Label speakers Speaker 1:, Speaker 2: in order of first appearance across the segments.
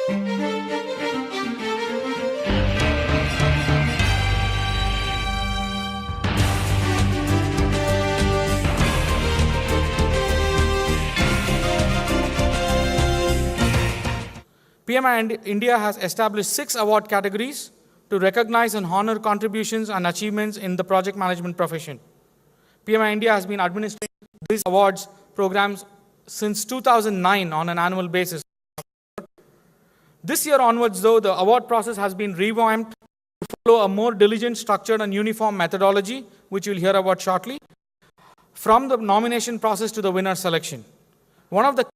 Speaker 1: PMI India has established 6 award categories to recognize and honor contributions and achievements in the project management profession. PMI India has been administering these awards programs since 2009 on an annual basis. This year onwards, though, the award process has been revamped to follow a more diligent, structured, and uniform methodology, which you'll hear about shortly, from the nomination process to the winner selection. One of the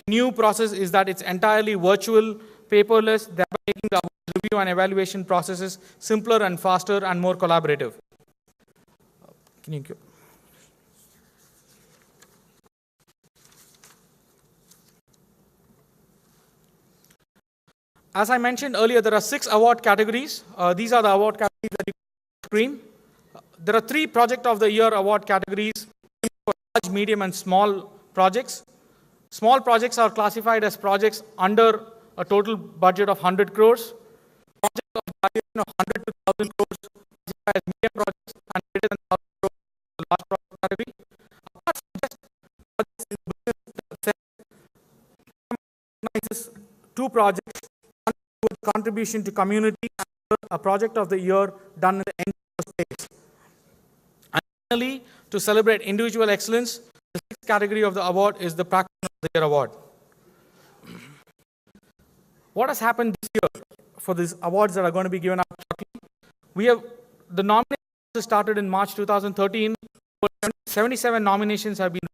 Speaker 1: new process is that it's entirely virtual, paperless, thereby making the review and evaluation processes simpler and faster and more collaborative. Can you go? As I mentioned earlier, there are 6 award categories. These are the award categories that you can screen. There are 3 Project of the Year award categories for large, medium, and small projects. Small projects are classified as projects under a total budget of 100 crores. Projects of valuation of 100 to 1,000 crores classified as medium projects and greater than 1,000 crores the large project category. Apart from just projects in the business sector, recognizes 2 projects, one with contribution to community and a project of the year done in the NGO space. And finally, to celebrate individual excellence, the 6th category of the award is the Practitioner of the Year award. What has happened this year for these awards that are going to be given out shortly? The nominations started in March 2013. 77 nominations have been.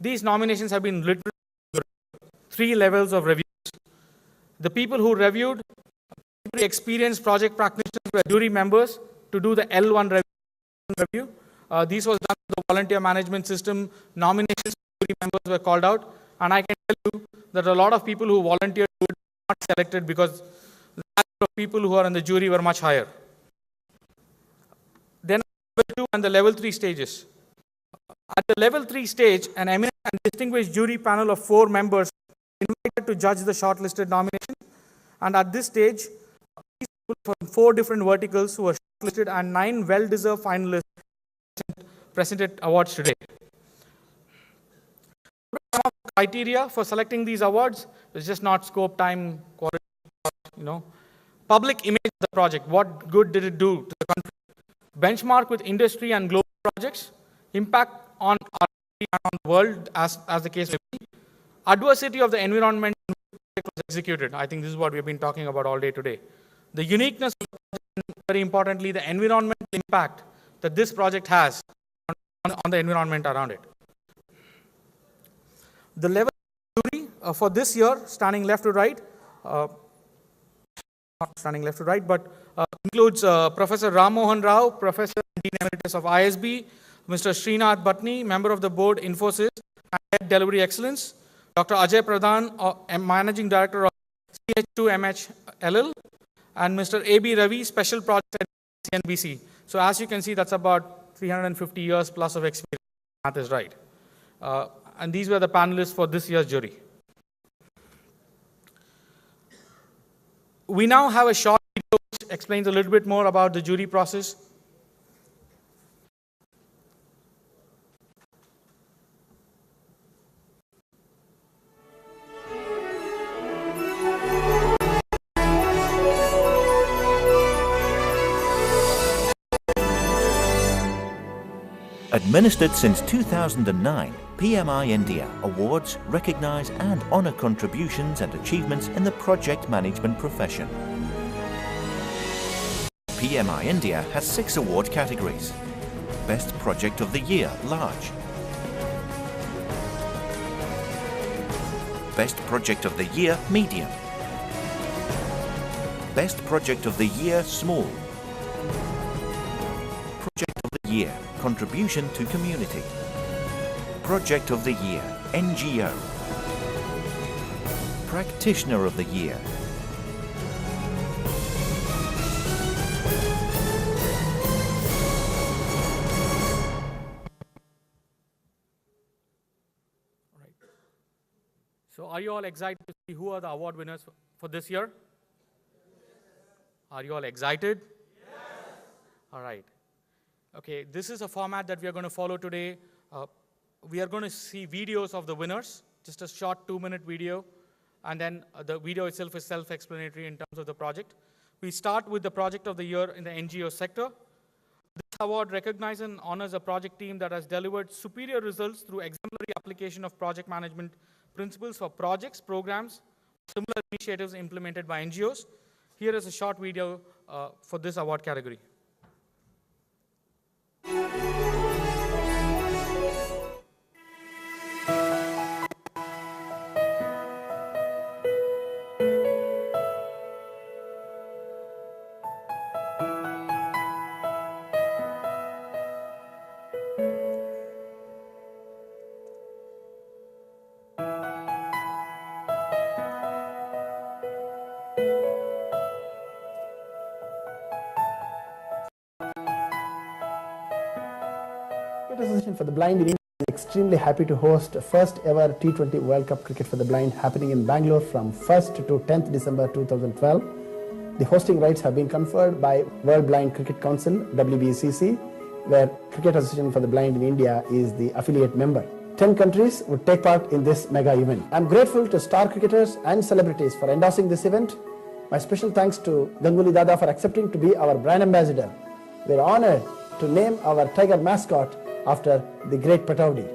Speaker 1: These nominations have been literally 3 levels of reviews. The people who reviewed, experienced project practitioners were jury members to do the L1 review. This was done with the volunteer management system. Nominations jury members were called out, and I can tell you that a lot of people who volunteered were not selected because the number of people who are in the jury were much higher. Then level 2 and the level 3 stages. At the level 3 stage, an eminent and distinguished jury panel of 4 members invited to judge the shortlisted nomination, and at this stage, these people from 4 different verticals who were shortlisted and 9 well-deserved finalists presented awards today. Some of the criteria for selecting these awards is just not scope, time, quality, public image of the project. What good did it do to the country? Benchmark with industry and global projects. Impact on our and on the world, as the case may be. Adversity of the environment was executed. I think this is what we've been talking about all day today. The uniqueness of the project, and very importantly, the environmental impact that this project has on the environment around it. The level of jury for this year, standing left to right, not standing left to right, but includes Professor Ram Mohan Rao, Professor and Dean Emeritus of ISB, Mr. Srinath Bhatni, Member of the Board, Infosys, and Head Delivery Excellence, Dr. Ajay Pradhan, Managing Director of CH2MH and Mr. A.B. Ravi, Special Project at CNBC. So as you can see, that's about 350 years plus of experience. That is right. And these were the panelists for this year's jury. We now have a short video which explains a little bit more about the jury process.
Speaker 2: Administered since 2009, PMI India awards, recognise and honour contributions and achievements in the project management profession. PMI India has 6 award categories. Best Project of the Year, Large. Best Project of the Year, Medium. Best Project of the Year, Small. Project of the Year, Contribution to Community. Project of the Year, NGO. Practitioner of the Year.
Speaker 1: So are you all excited to see who are the award winners for this year? Are you all excited? Yes. All right. Okay, this is a format that we are going to follow today. We are going to see videos of the winners, just a short 2-minute video, and then the video itself is self-explanatory in terms of the project. We start with the project of the year in the NGO sector. This award recognizes and honors a project team that has delivered superior results through exemplary application of project management principles for projects, programs, similar initiatives implemented by NGOs. Here is a short video for this award category.
Speaker 3: Cricket Association for the Blind in India is extremely happy to host first ever T20 World Cup Cricket for the Blind happening in Bangalore from 1st to 10th December 2012. The hosting rights have been conferred by World Blind Cricket Council, WBCC, where Cricket Association for the Blind in India is the affiliate member. 10 countries would take part in this mega event. I'm grateful to star cricketers and celebrities for endorsing this event. My special thanks to Ganguly Dada for accepting to be our brand ambassador. We're honored to name our tiger mascot after the great Pataudi.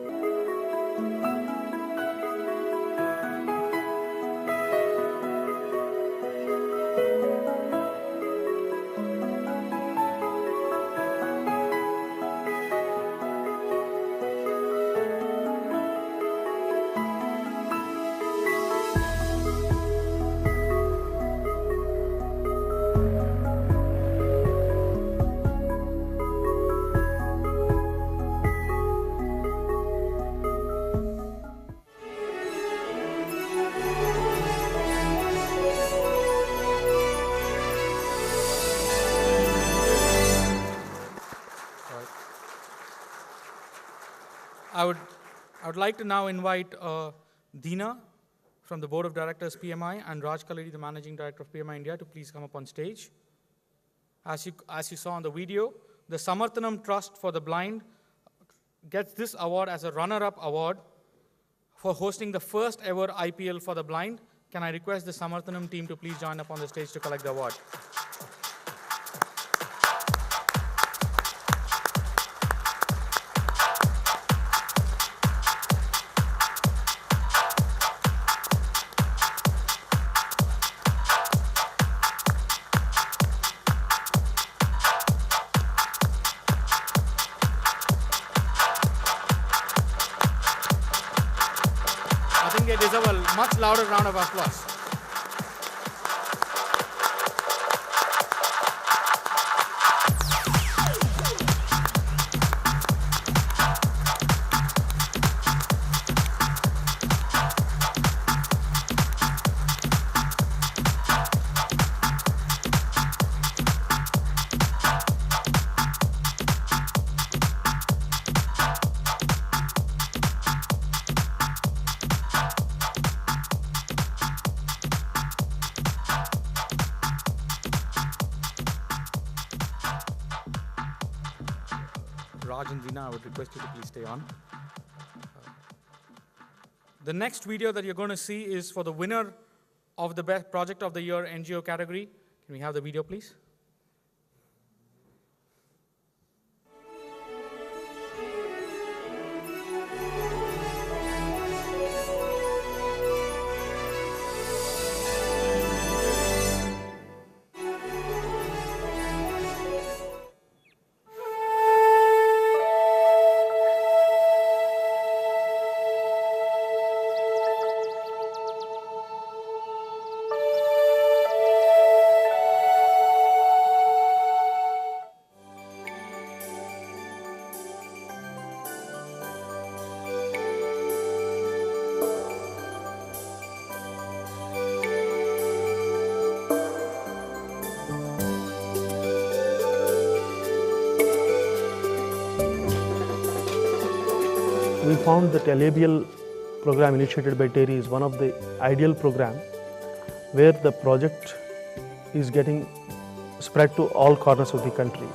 Speaker 1: I would like to now invite Dina from the Board of Directors PMI and Raj Kalidi, the Managing Director of PMI India, to please come up on stage. As you saw on the video, the Samarthanam Trust for the Blind gets this award as a runner-up award for hosting the first ever IPL for the blind. Can I request the Samarthanam team to please join up on the stage to collect the award? I think they deserve a much louder round of applause. Raj and Dina, I would request you to please stay on. The next video that you're going to see is for the winner of the Best Project of the Year NGO category. Can we have the video, please?
Speaker 4: We found that a labial program initiated by Terry is one of the ideal program where the project is getting spread to all corners of the country.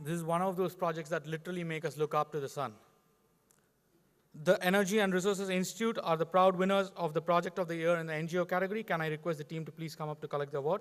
Speaker 1: This is one of those projects that literally make us look up to the sun. The Energy and Resources Institute are the proud winners of the Project of the Year in the NGO category. Can I request the team to please come up to collect the award?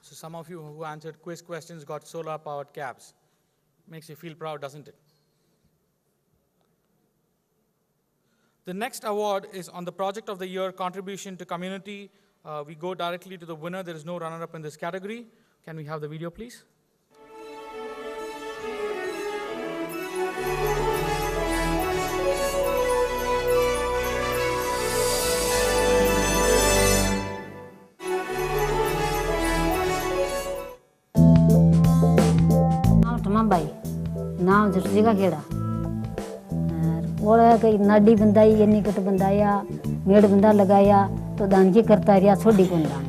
Speaker 1: So some of you who answered quiz questions got solar-powered cabs. Makes you feel proud, doesn't it? The next award is on the Project of the Year contribution to community. We go directly to the winner. There is no runner-up in this category. Can we have the video, please?
Speaker 5: Mambai, now Zirziga Heda. Ola kay nadi bandai, yenni kat bandaya, med banda lagaya, to danji karta riya sodi kon danji.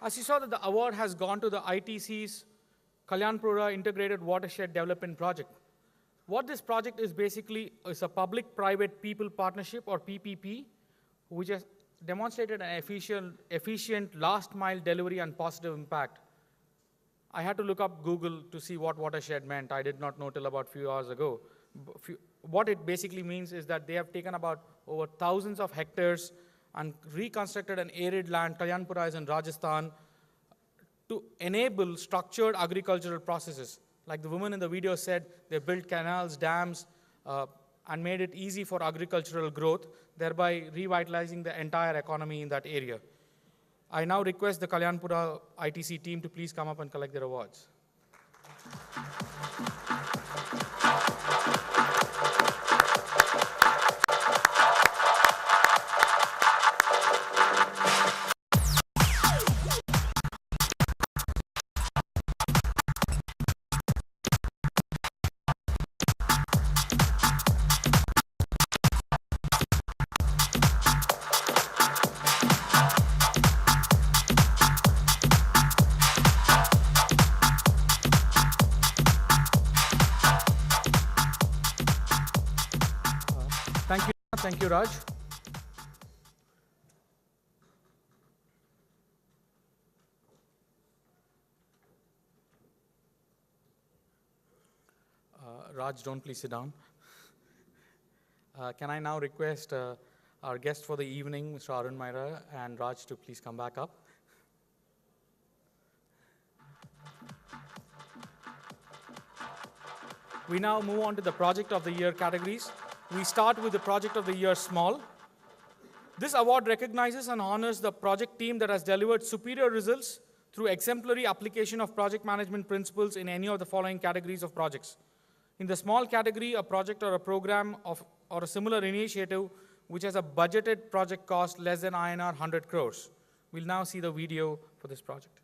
Speaker 5: As you saw, that the award has gone to the ITC's Kalyanpura Integrated Watershed Development Project.
Speaker 1: What this project is basically is a public-private people partnership, or PPP, which has demonstrated an efficient last-mile delivery and positive impact. I had to look up Google to see what watershed meant. I did not know till about a few hours ago. What it basically means is that they have taken about over thousands of hectares and reconstructed an arid land, Kalyanpura is in Rajasthan, to enable structured agricultural processes. Like the woman in the video said, they built canals, dams, and made it easy for agricultural growth, thereby revitalizing the entire economy in that area. I now request the Kalyanpura ITC team to please come up and collect their awards. Thank you, Raj. Raj, don't please sit down. Can I now request our guest for the evening, Mr. Arun Maira, and Raj to please come back up. We now move on to the Project of the Year categories. We start with the Project of the Year Small. This award recognizes and honors the project team that has delivered superior results through exemplary application of project management principles in any of the following categories of projects. In the small category, a project or a program or a similar initiative which has a budgeted project cost less than INR 100 crores. We'll now see the video for this project.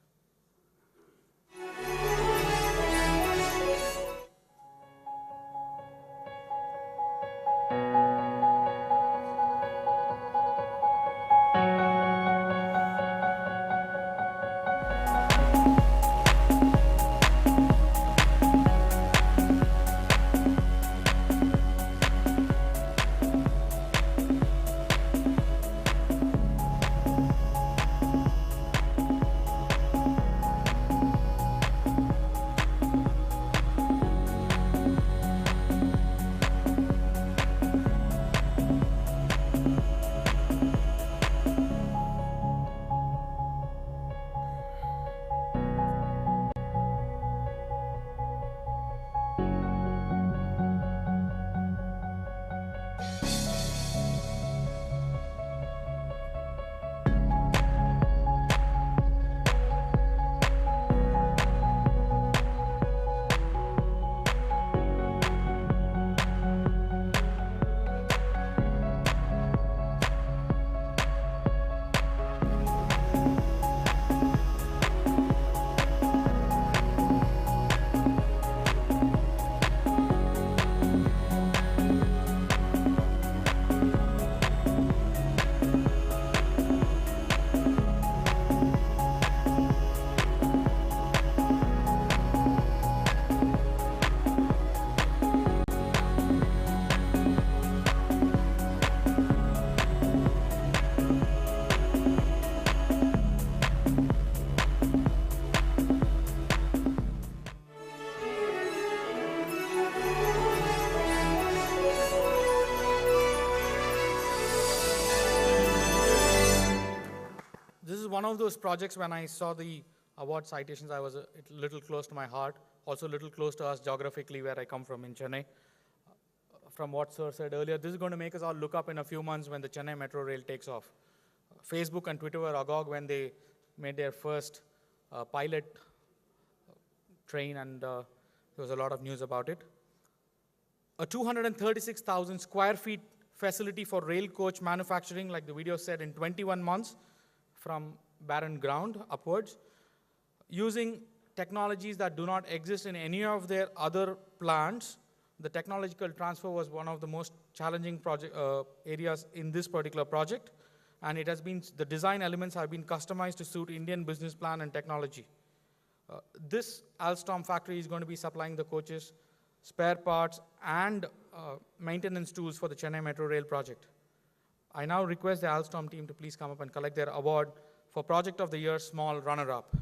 Speaker 1: One of those projects when I saw the award citations, I was a little close to my heart, also a little close to us geographically where I come from in Chennai. From what Sir said earlier, this is going to make us all look up in a few months when the Chennai Metro Rail takes off. Facebook and Twitter were agog when they made their first pilot train, and there was a lot of news about it. A 236,000 square feet facility for rail coach manufacturing, like the video said, in 21 months from barren ground upwards, using technologies that do not exist in any of their other plants. The technological transfer was one of the most challenging areas in this particular project, and it has been, the design elements have been customized to suit Indian business plan and technology. This Alstom factory is going to be supplying the coaches spare parts, and maintenance tools for the Chennai Metro Rail project. I now request the Alstom team to please come up and collect their award for Project of the Year Small Runner-Up.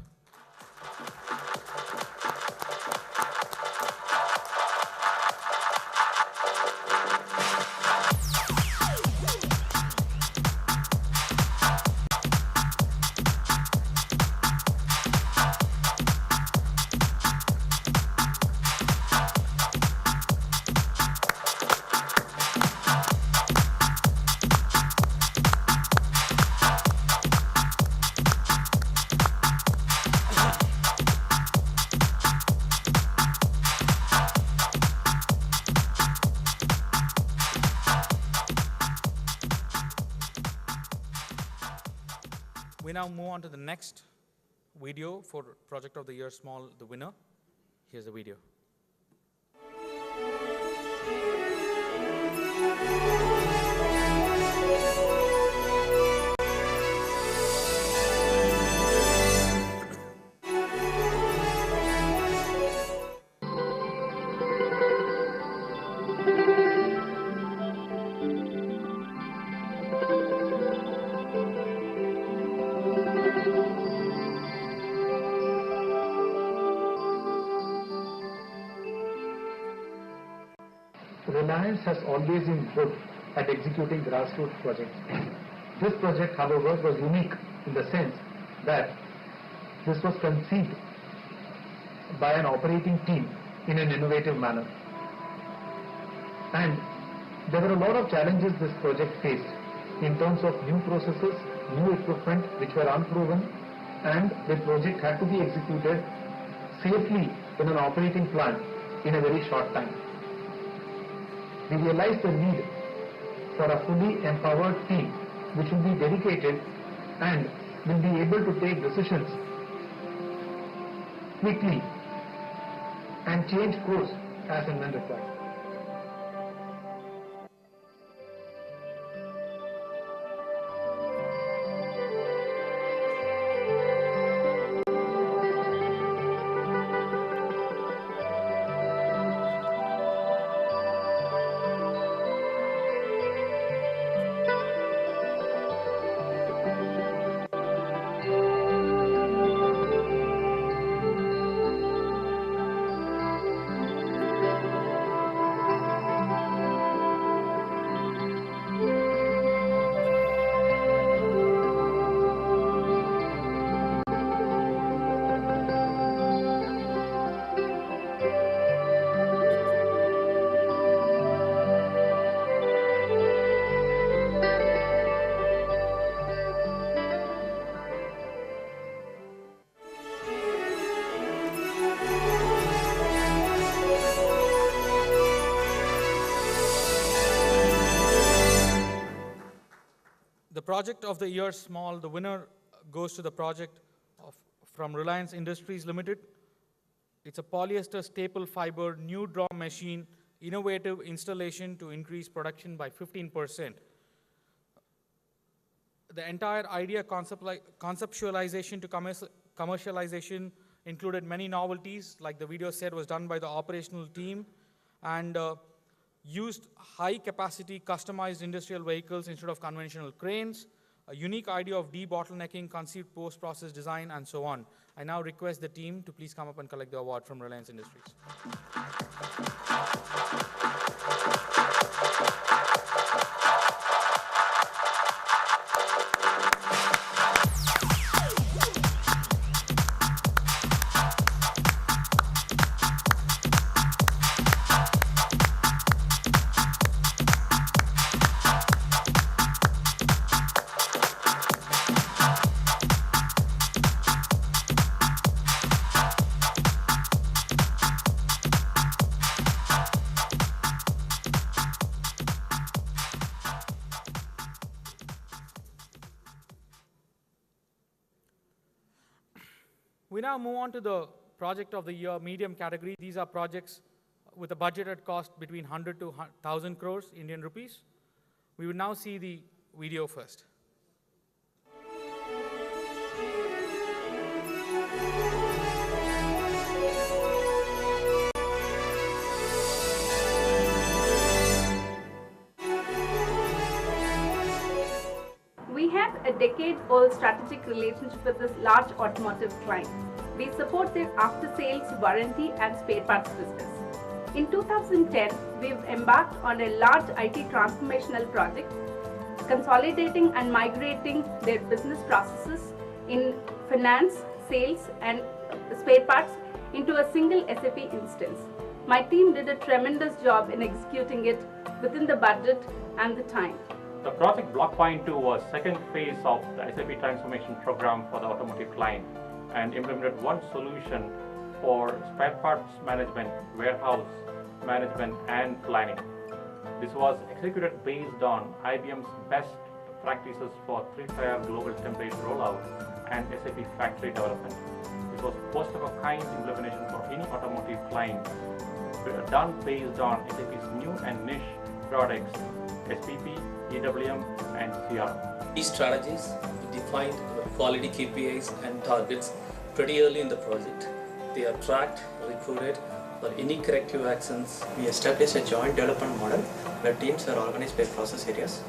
Speaker 1: We now move on to the next video for Project of the Year Small, the winner. Here's the video.
Speaker 6: Reliance has always been good at executing grassroots projects. This project, however, was unique in the sense that this was conceived by an operating team in an innovative manner. And there were a lot of challenges this project faced in terms of new processes, new equipment which were unproven, and the project had to be executed safely in an operating plant in a very short time. We realized the need for a fully empowered team which will be dedicated and will be able to take decisions quickly and change course as and when required.
Speaker 1: The Project of the Year Small, the winner goes to the project from Reliance Industries Limited. It's a polyester staple fiber new draw machine, innovative installation to increase production by 15%. The entire idea conceptualization to commercialization included many novelties, like the video said was done by the operational team, and used high-capacity customized industrial vehicles instead of conventional cranes, a unique idea of debottlenecking, conceived post-process design, and so on. I now request the team to please come up and collect the award from Reliance Industries. We now move on to the Project of the Year medium category. These are projects with a budgeted cost between 100 to 1,000 crores Indian rupees. We will now see the video first.
Speaker 7: decade-old strategic relationship with this large automotive client. We support their after-sales warranty and spare parts business. In 2010, we've embarked on a large IT transformational project, consolidating and migrating their business processes in finance, sales, and spare parts into a single SAP instance. My team did a tremendous job in executing it within the budget and the time.
Speaker 8: The project Block Point 2 was second phase of the SAP transformation program for the automotive client and implemented one solution for spare parts management, warehouse management and planning. This was executed based on IBM's best practices for 3-tier global template rollout and SAP factory development. It was first of a kind implementation for any automotive client, done based on SAP's new and niche products, SPP, EWM and CRM.
Speaker 9: These strategies defined quality KPIs and targets pretty early in the project. They are tracked, recorded for any corrective actions.
Speaker 10: We established a joint development model where teams were organized by process areas.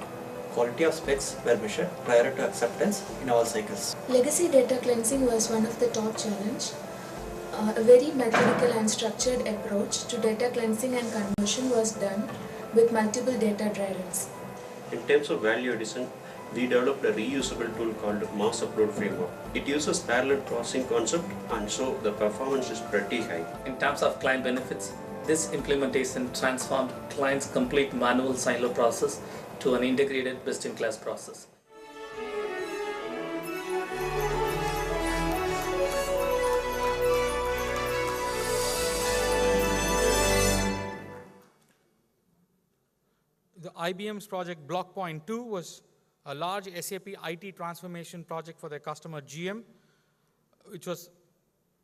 Speaker 10: Quality of specs were measured prior to acceptance in all cycles.
Speaker 11: Legacy data cleansing was one of the top challenges. A very methodical and structured approach to data cleansing and conversion was done with multiple data dry runs.
Speaker 12: In terms of value addition, we developed a reusable tool called Mass Upload Framework. It uses parallel processing concept and so the performance is pretty high.
Speaker 9: In terms of client benefits, this implementation transformed clients' complete manual silo process to an integrated best-in-class process.
Speaker 1: The IBM's project Block Point 2 was a large SAP IT transformation project for their customer GM, which was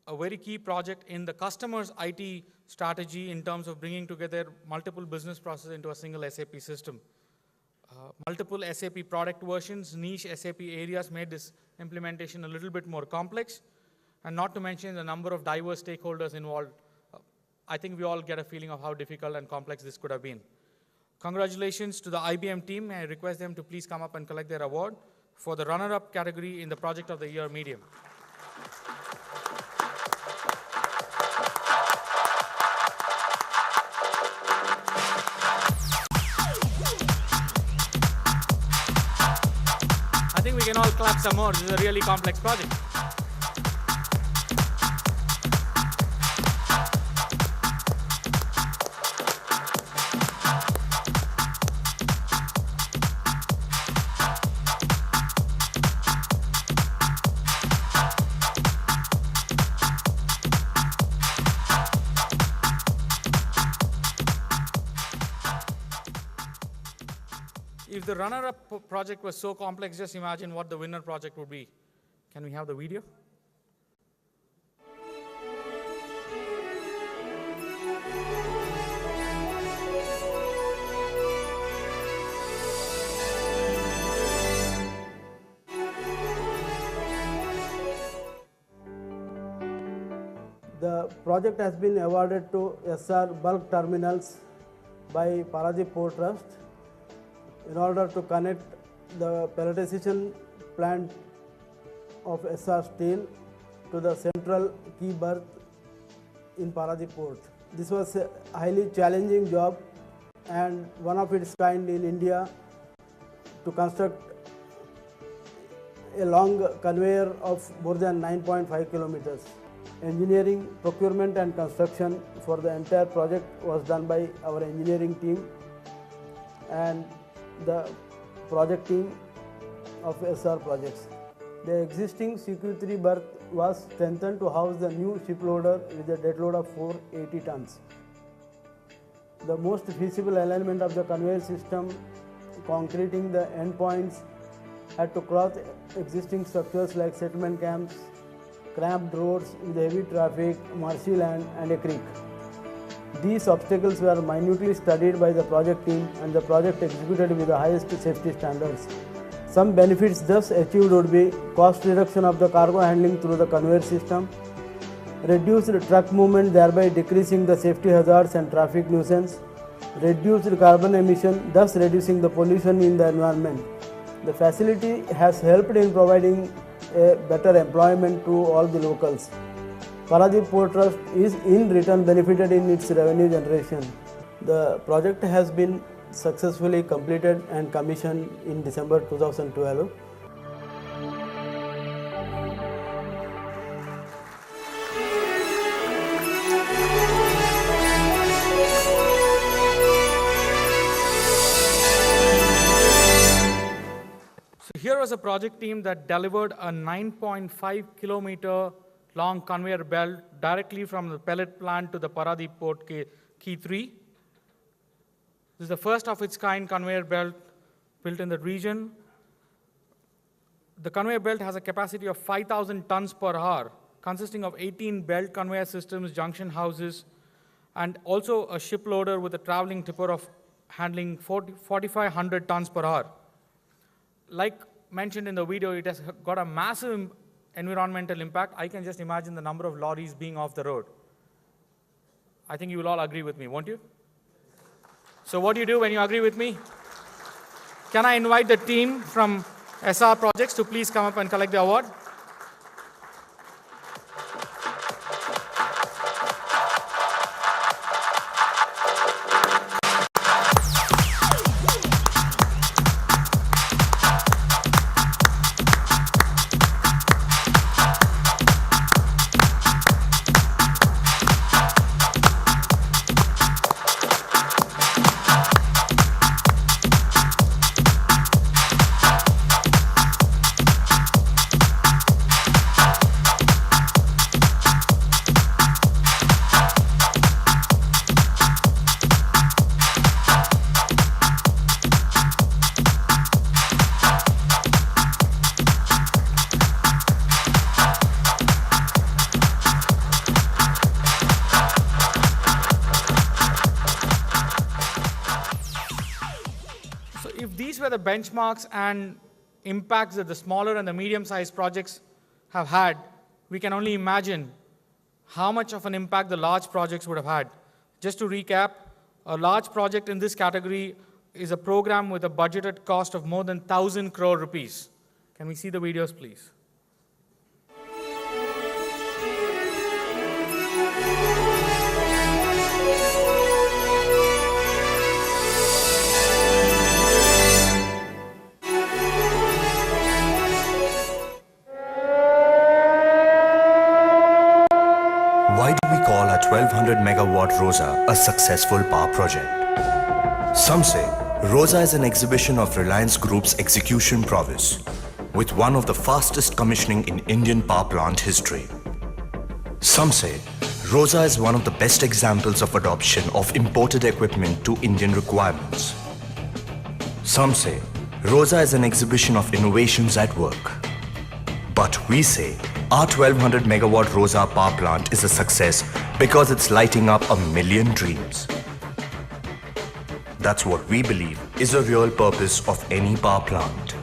Speaker 1: a very key project in the customer's IT strategy in terms of bringing together multiple business processes into a single SAP system. Multiple SAP product versions, niche SAP areas made this implementation a little bit more complex, and not to mention the number of diverse stakeholders involved. I think we all get a feeling of how difficult and complex this could have been. Congratulations to the IBM team. I request them to please come up and collect their award for the runner-up category in the Project of the Year Medium. I think we can all clap some more. This is a really complex project. If the runner-up project was so complex, just imagine what the winner project would be. Can we have the video?
Speaker 3: The project has been awarded to SR Bulk Terminals by Paradip Port Trust in order to connect the pelletization plant of SR Steel to the central key berth in Paradip Port. This was a highly challenging job and one of its kind in India to construct a long conveyor of more than 9.5 kilometers. Engineering, procurement and construction for the entire project was done by our engineering team and the project team of SR projects. The existing CQ3 berth was strengthened to house the new ship loader with a dead load of 480 tons. The most feasible alignment of the conveyor system, concreting the endpoints, had to cross existing structures like settlement camps, cramped roads with heavy traffic, marshy land and a creek. These obstacles were minutely studied by the project team and the project executed with the highest safety standards. Some benefits thus achieved would be cost reduction of the cargo handling through the conveyor system, reduced truck movement thereby decreasing the safety hazards and traffic nuisance, reduced carbon emission thus reducing the pollution in the environment,
Speaker 13: The facility has helped in providing a better employment to all the locals. Paradip Port Trust is in return benefited in its revenue generation. The project has been successfully completed and commissioned in December 2012.
Speaker 1: So here was a project team that delivered a 9.5 kilometer long conveyor belt directly from the pellet plant to the Paradip Port Quay 3. This is the first of its kind conveyor belt built in the region. The conveyor belt has a capacity of 5,000 tons per hour, consisting of 18 belt conveyor systems, junction houses, and also a ship loader with a traveling tipper of handling 4,500 tons per hour. Like mentioned in the video, it has got a massive environmental impact. I can just imagine the number of lorries being off the road. I think you will all agree with me, won't you? So what do you do when you agree with me? Can I invite the team from SR Projects to please come up and collect the award? These were the benchmarks and impacts that the smaller and the medium-sized projects have had. We can only imagine how much of an impact the large projects would have had. Just to recap, a large project in this category is a program with a budgeted cost of more than 1,000 crore rupees. Can we see the videos, please?
Speaker 14: Why do we call our 1200 megawatt ROSA a successful power project? Some say ROSA is an exhibition of Reliance Group's execution prowess, with one of the fastest commissioning in Indian power plant history. Some say ROSA is one of the best examples of adoption of imported equipment to Indian requirements. Some say ROSA is an exhibition of innovations at work. But we say our 1200 megawatt ROSA power plant is a success because it's lighting up 1 million dreams. That's what we believe is the real purpose of any power plant.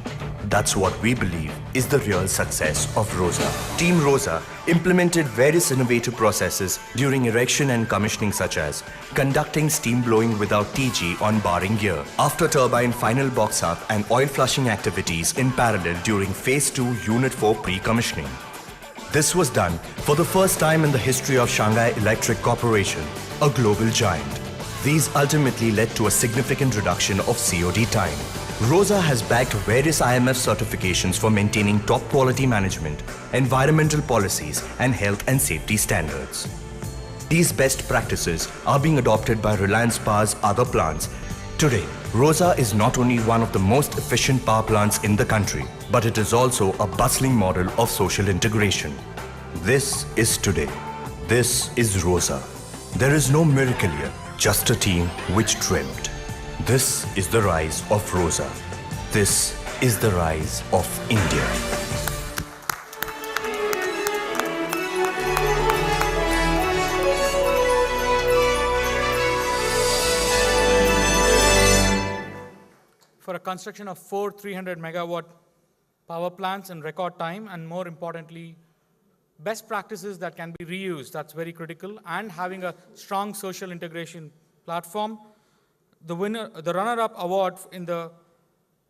Speaker 14: That's what we believe is the real success of ROSA. Team ROSA implemented various innovative processes during erection and commissioning, such as conducting steam blowing without TG on barring gear, after turbine final box up and oil flushing activities in parallel during Phase 2 Unit 4 pre-commissioning. This was done for the first time in the history of Shanghai Electric Corporation, a global giant. These ultimately led to a significant reduction of COD time. ROSA has backed various IMF certifications for maintaining top quality management, environmental policies, and health and safety standards. These best practices are being adopted by Reliance Power's other plants. Today, ROSA is not only one of the most efficient power plants in the country, but it is also a bustling model of social integration. This is today. This is ROSA. There is no miracle here, just a team which dreamt. This is the rise of ROSA. This is the rise of India.
Speaker 1: For a construction of 4 300 megawatt power plants in record time, and more importantly, best practices that can be reused, that's very critical, and having a strong social integration platform. The runner-up award in the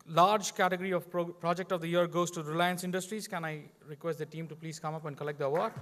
Speaker 1: large category of Project of the Year goes to Reliance Industries. Can I request the team to please come up and collect the award?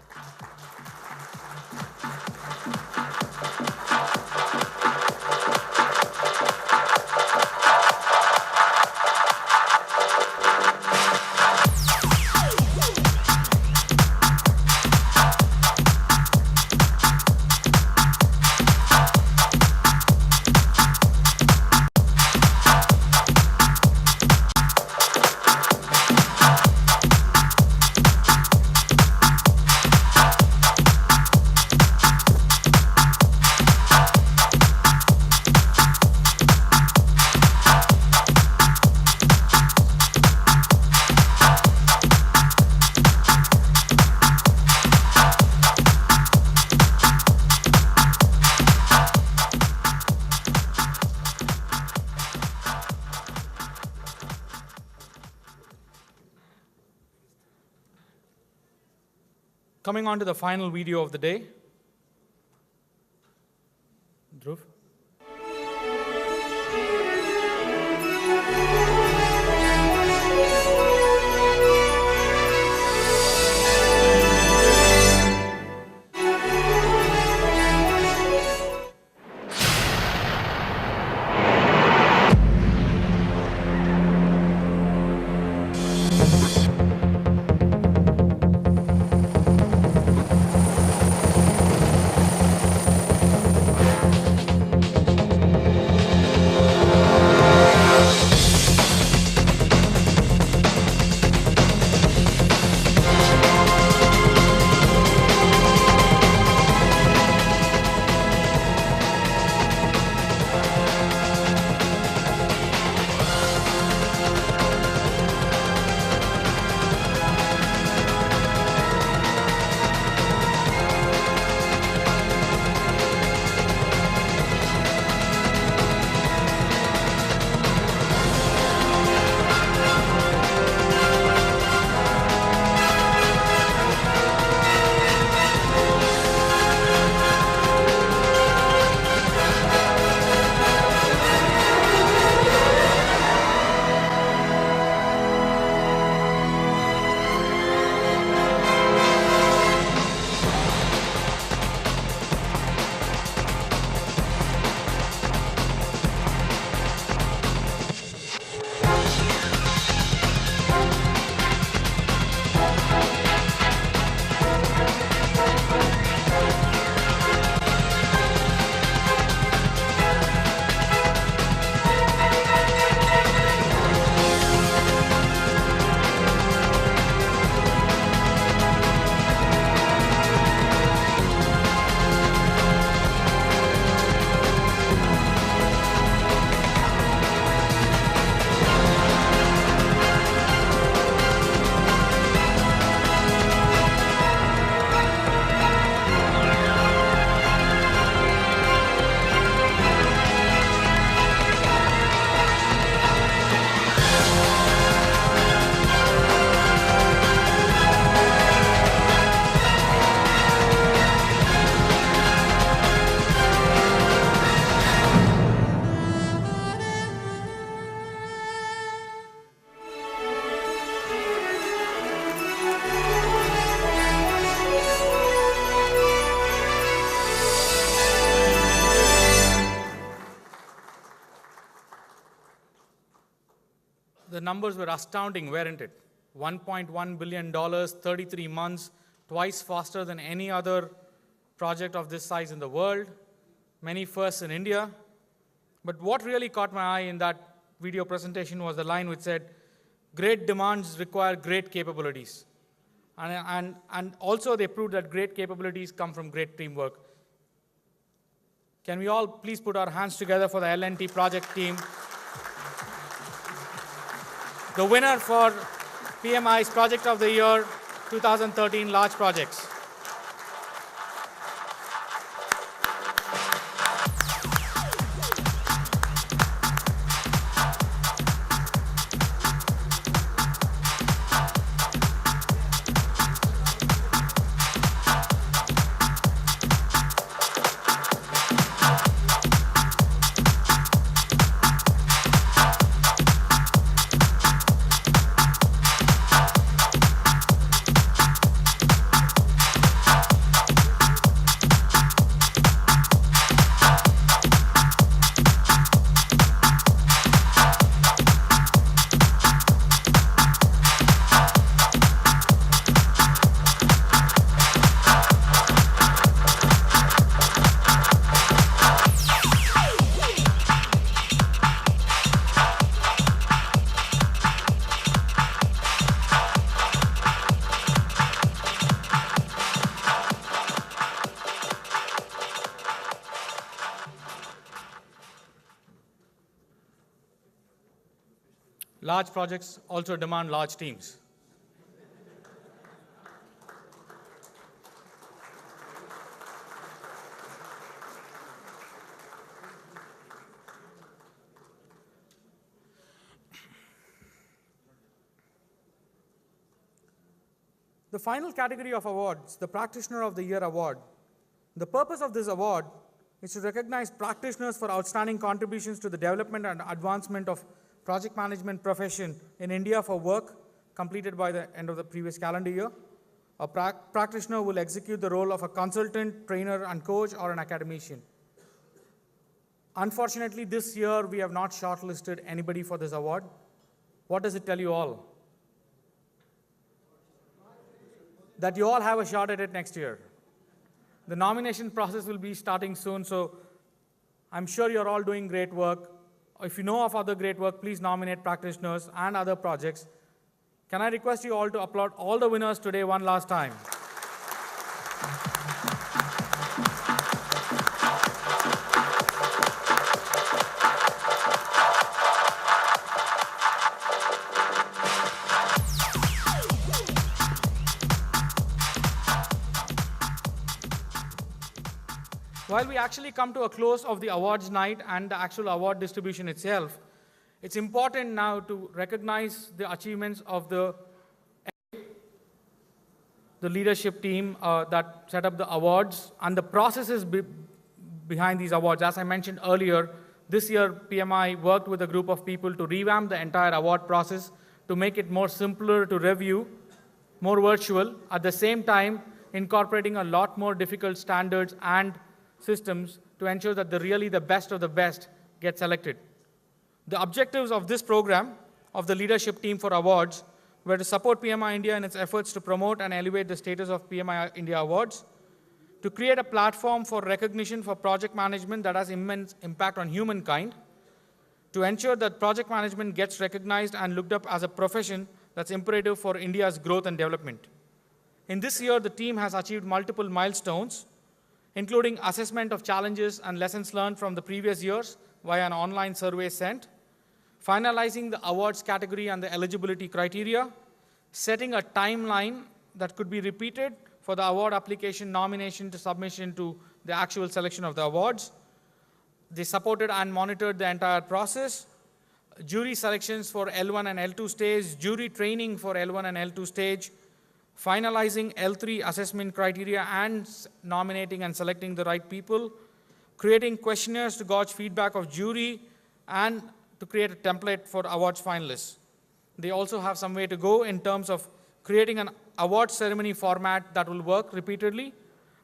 Speaker 1: Coming on to the final video of the day. Dhruv. The numbers were astounding, weren't it? $1.1 billion, 33 months, twice faster than any other project of this size in the world, many firsts in India. But what really caught my eye in that video presentation was the line which said, great demands require great capabilities. And also they proved that great capabilities come from great teamwork. Can we all please put our hands together for the L&T project team? The winner for PMI's Project of the Year 2013 Large Projects. Large projects also demand large teams. The final category of awards, the Practitioner of the Year Award. The purpose of this award is to recognize practitioners for outstanding contributions to the development and advancement of project management profession in India for work completed by the end of the previous calendar year. A practitioner will execute the role of a consultant, trainer, and coach, or an academician. Unfortunately, this year we have not shortlisted anybody for this award. What does it tell you all? That you all have a shot at it next year. The nomination process will be starting soon, so I'm sure you're all doing great work. If you know of other great work, please nominate practitioners and other projects. Can I request you all to applaud all the winners today one last time? While we actually come to a close of the awards night and the actual award distribution itself, it's important now to recognize the achievements of the leadership team that set up the awards and the processes behind these awards. As I mentioned earlier, this year PMI worked with a group of people to revamp the entire award process to make it more simpler to review, more virtual, at the same time incorporating a lot more difficult standards and systems to ensure that the best of the best get selected. The objectives of this program of the leadership team for awards were to support PMI India in its efforts to promote and elevate the status of PMI India Awards, to create a platform for recognition for project management that has immense impact on humankind, to ensure that project management gets recognized and looked up as a profession that's imperative for India's growth and development. In this year, the team has achieved multiple milestones, including assessment of challenges and lessons learned from the previous years via an online survey sent, finalizing the awards category and the eligibility criteria, setting a timeline that could be repeated for the award application nomination to submission to the actual selection of the awards. They supported and monitored the entire process, jury selections for L1 and L2 stage, jury training for L1 and L2 stage, finalizing L3 assessment criteria and nominating and selecting the right people, creating questionnaires to gauge feedback of jury, and to create a template for awards finalists. They also have some way to go in terms of creating an award ceremony format that will work repeatedly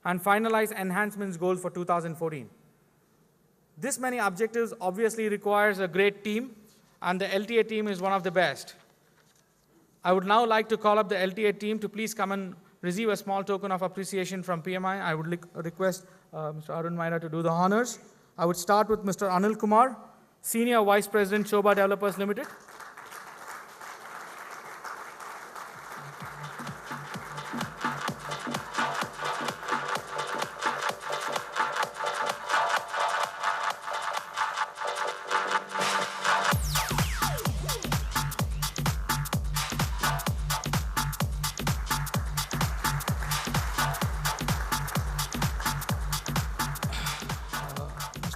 Speaker 1: and finalize enhancements goals for 2014. This many objectives obviously requires a great team, and the LTA team is one of the best. I would now like to call up the LTA team to please come and receive a small token of appreciation from PMI. I would request Mr. Arun Maira to do the honors. I would start with Mr. Anil Kumar, Senior Vice President, Shobha Developers Limited.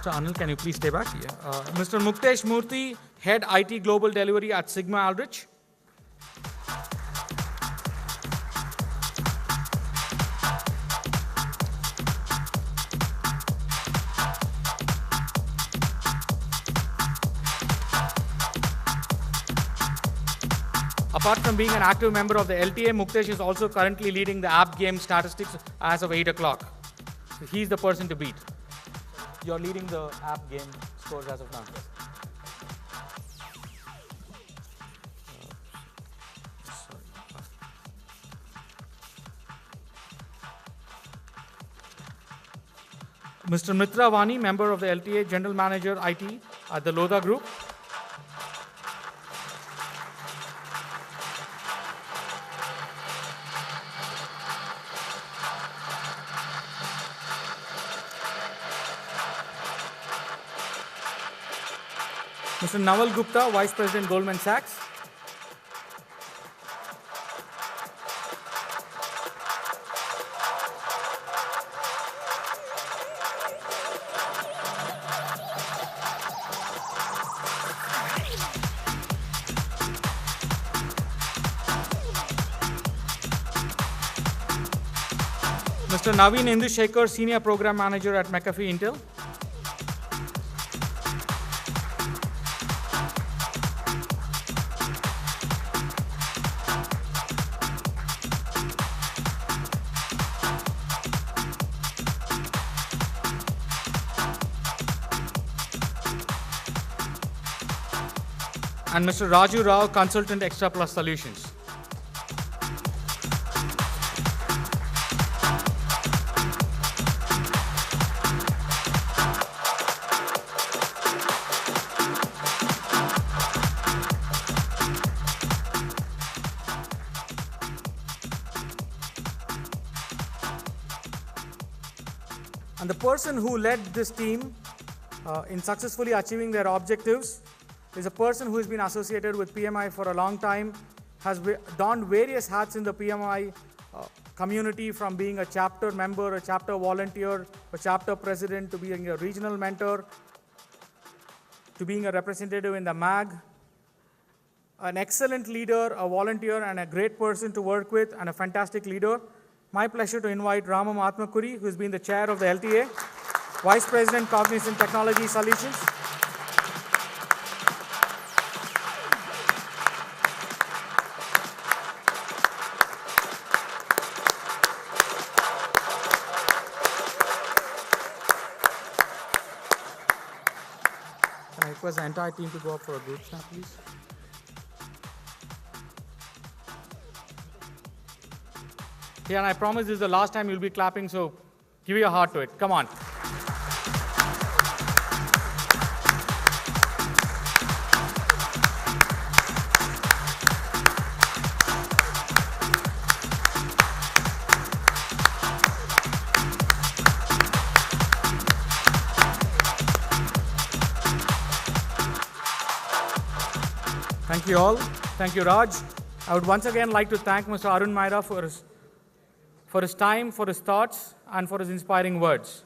Speaker 1: Mr. Anil, can you please stay back? Yeah. Mr. Muktesh Murthy, Head IT Global Delivery at Sigma Aldrich. Apart from being an active member of the LTA, Muktesh is also currently leading the app game statistics as of 8 o'clock. So he's the person to beat. You're leading the app game scores as of now. Mr. Mitra Vani, member of the LTA, General Manager IT at the Lodha Group. Mr. Naval Gupta, Vice President, Goldman Sachs. Mr. Naveen Indushekhar, Senior Program Manager at McAfee Intel. And Mr. Raju Rao, Consultant, Extra Plus Solutions. And the person who led this team in successfully achieving their objectives is a person who has been associated with PMI for a long time, has donned various hats in the PMI community, from being a chapter member, a chapter volunteer, a chapter president, to being a regional mentor, to being a representative in the MAG. An excellent leader, a volunteer, and a great person to work with, and a fantastic leader. My pleasure to invite Ramam Atmakuri, who has been the chair of the LTA, Vice President, Cognizant Technology Solutions. Can I request the entire team to go up for a group snap, please? Yeah, and I promise this is the last time you'll be clapping, so give your heart to it. Come on. Thank you all. Thank you, Raj. I would once again like to thank Mr. Arun Maira for his time, for his thoughts, and for his inspiring words.